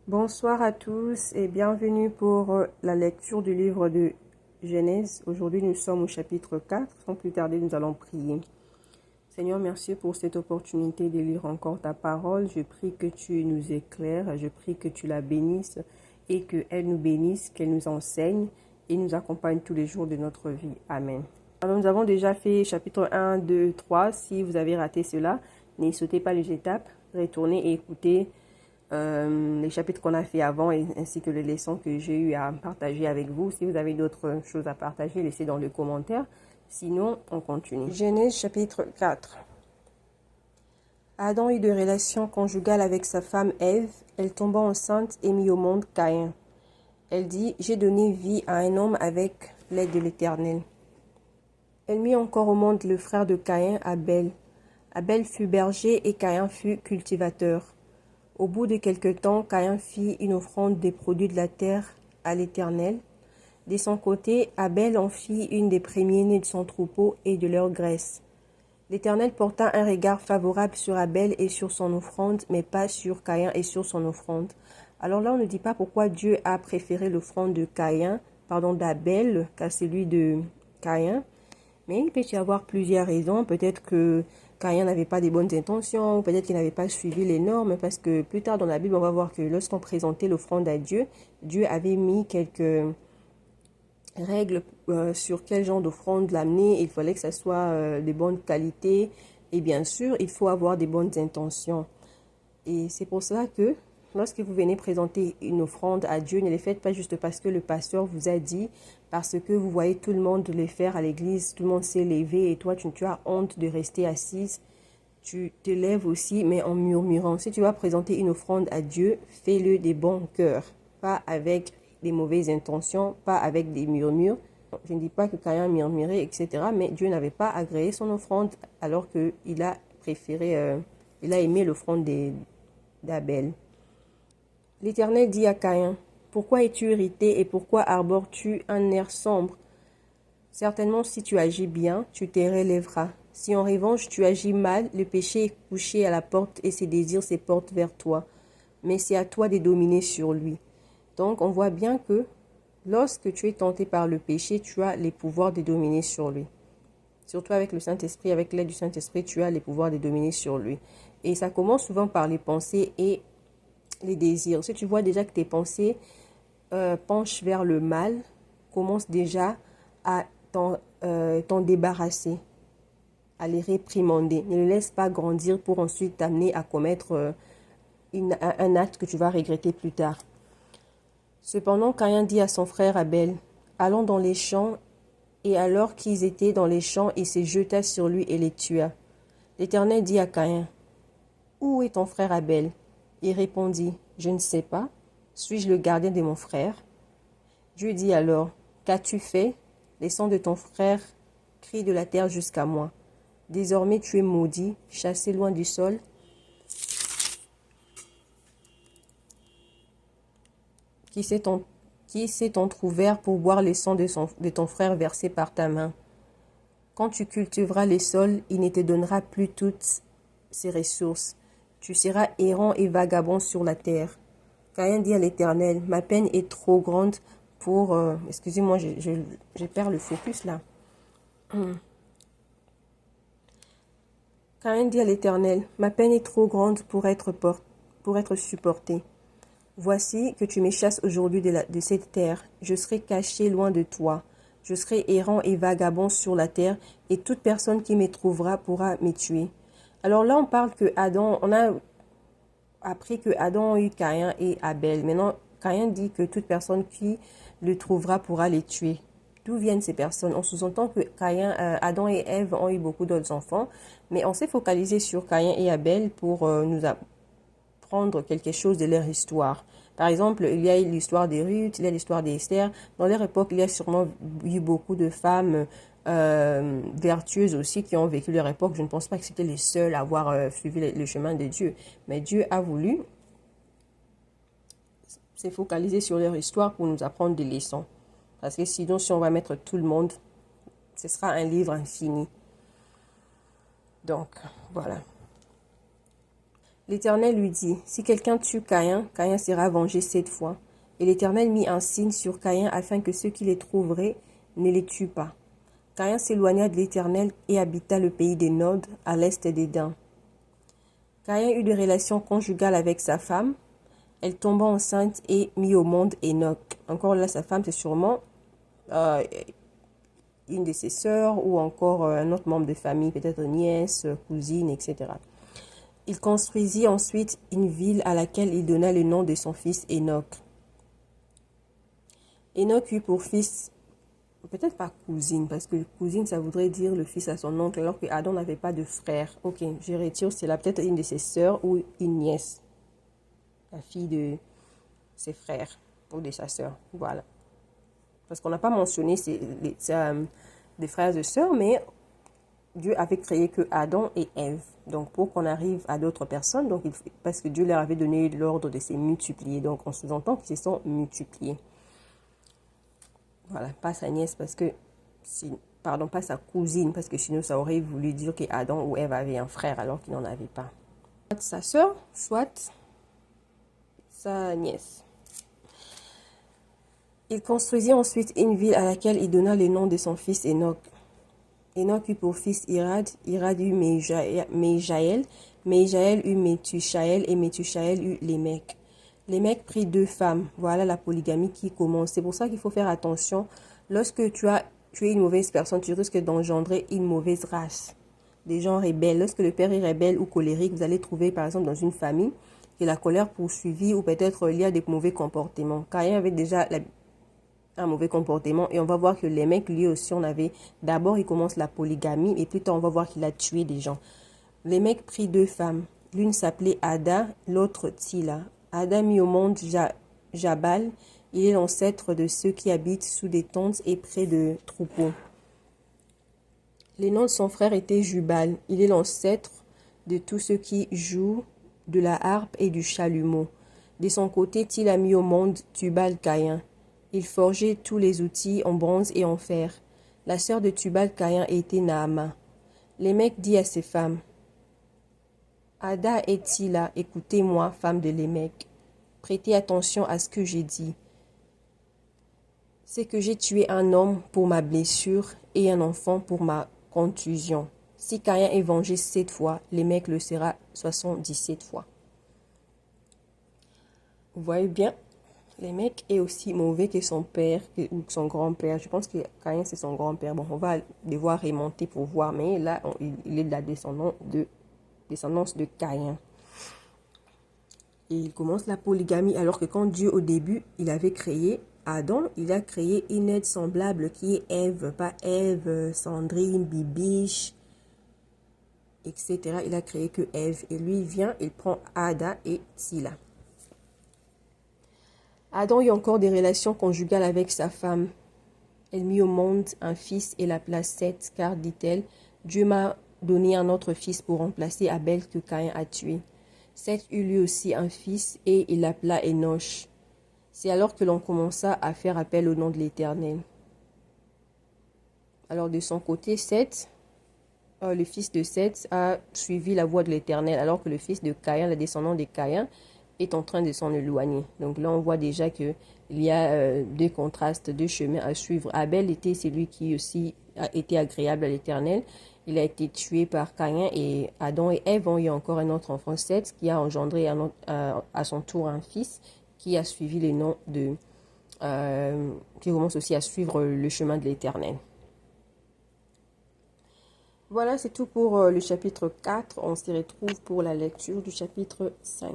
Bonsoir à tous et bienvenue pour la lecture du livre de Genèse. Aujourd'hui, nous sommes au chapitre 4. Sans plus tarder, nous allons prier. Seigneur, merci pour cette opportunité de lire encore ta parole. Je prie que tu nous éclaires, je prie que tu la bénisses et qu'elle nous bénisse, qu'elle nous enseigne et nous accompagne tous les jours de notre vie. Amen. Alors, nous avons déjà fait chapitre 1, 2, 3. Si vous avez raté cela, ne sautez pas les étapes, retournez et écoutez les chapitres qu'on a fait avant ainsi que les leçons que j'ai eu à partager avec vous. Si vous avez d'autres choses à partager, laissez dans les commentaires. Sinon, on continue. Genèse chapitre 4. Adam eut de relations conjugales avec sa femme Ève. Elle tomba enceinte et mit au monde Caïn. Elle dit, j'ai donné vie à un homme avec l'aide de l'Éternel. Elle mit encore au monde le frère de Caïn, Abel. Abel fut berger et Caïn fut cultivateur. Au bout de quelque temps, Caïn fit une offrande des produits de la terre à l'Éternel. De son côté, Abel en fit une des premiers-nés de son troupeau et de leur graisse. L'Éternel porta un regard favorable sur Abel et sur son offrande, mais pas sur Caïn et sur son offrande. Alors là, on ne dit pas pourquoi Dieu a préféré l'offrande d'Abel qu'à celui de Caïn. Mais il peut y avoir plusieurs raisons. Peut-être que Caïn n'avait pas de bonnes intentions, ou peut-être qu'il n'avait pas suivi les normes, parce que plus tard dans la Bible, on va voir que lorsqu'on présentait l'offrande à Dieu, Dieu avait mis quelques règles sur quel genre d'offrande l'amener. Il fallait que ça soit de bonne qualité, et bien sûr, il faut avoir des bonnes intentions. Et c'est pour cela que lorsque vous venez présenter une offrande à Dieu, ne les faites pas juste parce que le pasteur vous a dit, parce que vous voyez tout le monde le faire à l'église, tout le monde s'est levé et toi, tu as honte de rester assise. Tu te lèves aussi, mais en murmurant. Si tu vas présenter une offrande à Dieu, fais-le des bons cœurs, pas avec des mauvaises intentions, pas avec des murmures. Je ne dis pas que Caïn murmurait, etc., mais Dieu n'avait pas agréé son offrande alors qu'il a préféré, il a aimé l'offrande d'Abel. L'Éternel dit à Caïn, « Pourquoi es-tu irrité et pourquoi arbores-tu un air sombre? Certainement, si tu agis bien, tu te relèveras. Si en revanche tu agis mal, le péché est couché à la porte et ses désirs se portent vers toi. Mais c'est à toi de dominer sur lui. » Donc, on voit bien que lorsque tu es tenté par le péché, tu as les pouvoirs de dominer sur lui. Surtout avec le Saint-Esprit, avec l'aide du Saint-Esprit, tu as les pouvoirs de dominer sur lui. Et ça commence souvent par les pensées et les désirs. Si tu vois déjà que tes pensées penchent vers le mal, commence déjà à t'en débarrasser, à les réprimander. Ne les laisse pas grandir pour ensuite t'amener à commettre un acte que tu vas regretter plus tard. Cependant, Caïn dit à son frère Abel, « Allons dans les champs. » Et alors qu'ils étaient dans les champs, il se jeta sur lui et les tua. L'Éternel dit à Caïn, « Où est ton frère Abel ?» Il répondit, « Je ne sais pas. Suis-je le gardien de mon frère ?» Dieu dit alors, « Qu'as-tu fait? Les sangs de ton frère crient de la terre jusqu'à moi. Désormais tu es maudit, chassé loin du sol. Qui s'est entrouvert pour boire les sangs de ton frère versés par ta main? Quand tu cultiveras les sols, il ne te donnera plus toutes ses ressources. Tu seras errant et vagabond sur la terre. » Caïn dit à l'Éternel, « Ma peine est trop grande pour... » Excusez-moi, je perds le focus là. Caïn dit à l'Éternel, « Ma peine est trop grande pour être supportée. Voici que tu me chasses aujourd'hui de cette terre. Je serai caché loin de toi. Je serai errant et vagabond sur la terre, et toute personne qui me trouvera pourra me tuer. » Alors là, on parle que Adam, on a appris que Adam a eu Caïn et Abel. Maintenant, Caïn dit que toute personne qui le trouvera pourra les tuer. D'où viennent ces personnes? On sous-entend que Adam et Ève ont eu beaucoup d'autres enfants, mais on s'est focalisé sur Caïn et Abel pour nous apprendre quelque chose de leur histoire. Par exemple, il y a l'histoire des Ruth, il y a l'histoire d'Esther. Dans leur époque, il y a sûrement eu beaucoup de femmes vertueuses aussi qui ont vécu leur époque. Je ne pense pas que c'était les seuls à avoir suivi le chemin de Dieu. Mais Dieu a voulu se focaliser sur leur histoire pour nous apprendre des leçons. Parce que sinon, si on va mettre tout le monde, ce sera un livre infini. Donc, voilà. L'Éternel lui dit, si quelqu'un tue Caïn, Caïn sera vengé 7 fois. Et l'Éternel mit un signe sur Caïn afin que ceux qui les trouveraient ne les tuent pas. Caïn s'éloigna de l'Éternel et habita le pays des Nodes, à l'est d'Éden. Caïn eut des relations conjugales avec sa femme. Elle tomba enceinte et mit au monde Enoch. Encore là, sa femme, c'est sûrement une de ses sœurs ou encore un autre membre de famille, peut-être nièce, cousine, etc. Il construisit ensuite une ville à laquelle il donna le nom de son fils Enoch. Enoch eut pour fils, peut-être pas cousine, parce que cousine, ça voudrait dire le fils à son oncle, alors que Adam n'avait pas de frère. Ok, je retire, c'est là peut-être une de ses sœurs ou une nièce, la fille de ses frères ou de sa sœur. Voilà. Parce qu'on n'a pas mentionné des frères et sœurs, mais Dieu avait créé que Adam et Ève. Donc, pour qu'on arrive à d'autres personnes, donc parce que Dieu leur avait donné l'ordre de se multiplier. Donc, on sous-entend qu'ils se sont multipliés. Voilà, pas sa nièce, parce que, pardon, pas sa cousine, parce que sinon, ça aurait voulu dire que Adam ou Ève avaient un frère alors qu'ils n'en avaient pas. Soit sa sœur, soit sa nièce. Il construisit ensuite une ville à laquelle il donna le nom de son fils Enoch. Enoch eut pour fils Irad, Irad eut Méjaël, Méjaël eut Métushaël et Métushaël eut Lémec. Lémec prit 2 femmes. Voilà la polygamie qui commence. C'est pour ça qu'il faut faire attention. Lorsque tu es une mauvaise personne, tu risques d'engendrer une mauvaise race. Des gens rebelles. Lorsque le père est rebelle ou colérique, vous allez trouver par exemple dans une famille que la colère poursuivie ou peut-être liée à des mauvais comportements. Caïn avait déjà un mauvais comportement et on va voir que les mecs lui aussi d'abord il commence la polygamie et plus tard on va voir qu'il a tué des gens. Les mecs prit 2 femmes, l'une s'appelait Ada, l'autre Tila. Ada mit au monde Jabal, il est l'ancêtre de ceux qui habitent sous des tentes et près de troupeaux. Les noms de son frère étaient Jubal, il est l'ancêtre de tous ceux qui jouent de la harpe et du chalumeau. De son côté, Tila mis au monde Tubal-Caïn. Il forgeait tous les outils en bronze et en fer. La sœur de Tubal-Caïn était Naama. Lémec dit à ses femmes, Ada et Tila, écoutez-moi, femme de Lémec. Prêtez attention à ce que j'ai dit. C'est que j'ai tué un homme pour ma blessure et un enfant pour ma contusion. Si Caïn est vengé 7 fois, Lémec le sera 77 fois. Vous voyez bien? Lémec est aussi mauvais que son père ou son grand-père. Je pense que Caïn, c'est son grand-père. Bon, on va devoir remonter pour voir, mais là, il est de la descendance de Caïn. Et il commence la polygamie, alors que quand Dieu, au début, il avait créé Adam, il a créé une aide semblable qui est Ève, pas Ève, Sandrine, Bibiche, etc. Il a créé que Ève. Et lui, il vient, il prend Ada et Tila. Adam eut encore des relations conjugales avec sa femme. Elle mit au monde un fils et l'appela Seth, car, dit-elle, Dieu m'a donné un autre fils pour remplacer Abel que Caïn a tué. Seth eut lui aussi un fils et il l'appela Enoch. C'est alors que l'on commença à faire appel au nom de l'Éternel. Alors de son côté, Seth, le fils de Seth, a suivi la voie de l'Éternel, alors que le fils de Caïn, le descendant de Caïn, est en train de s'en éloigner. Donc là, on voit déjà qu'il y a 2 contrastes, 2 chemins à suivre. Abel était celui qui aussi a été agréable à l'Éternel. Il a été tué par Caïn et Adam et Ève ont eu encore un autre enfant, Seth, qui a engendré à son tour un fils qui a suivi les noms de... qui commence aussi à suivre le chemin de l'Éternel. Voilà, c'est tout pour le chapitre 4. On se retrouve pour la lecture du chapitre 5.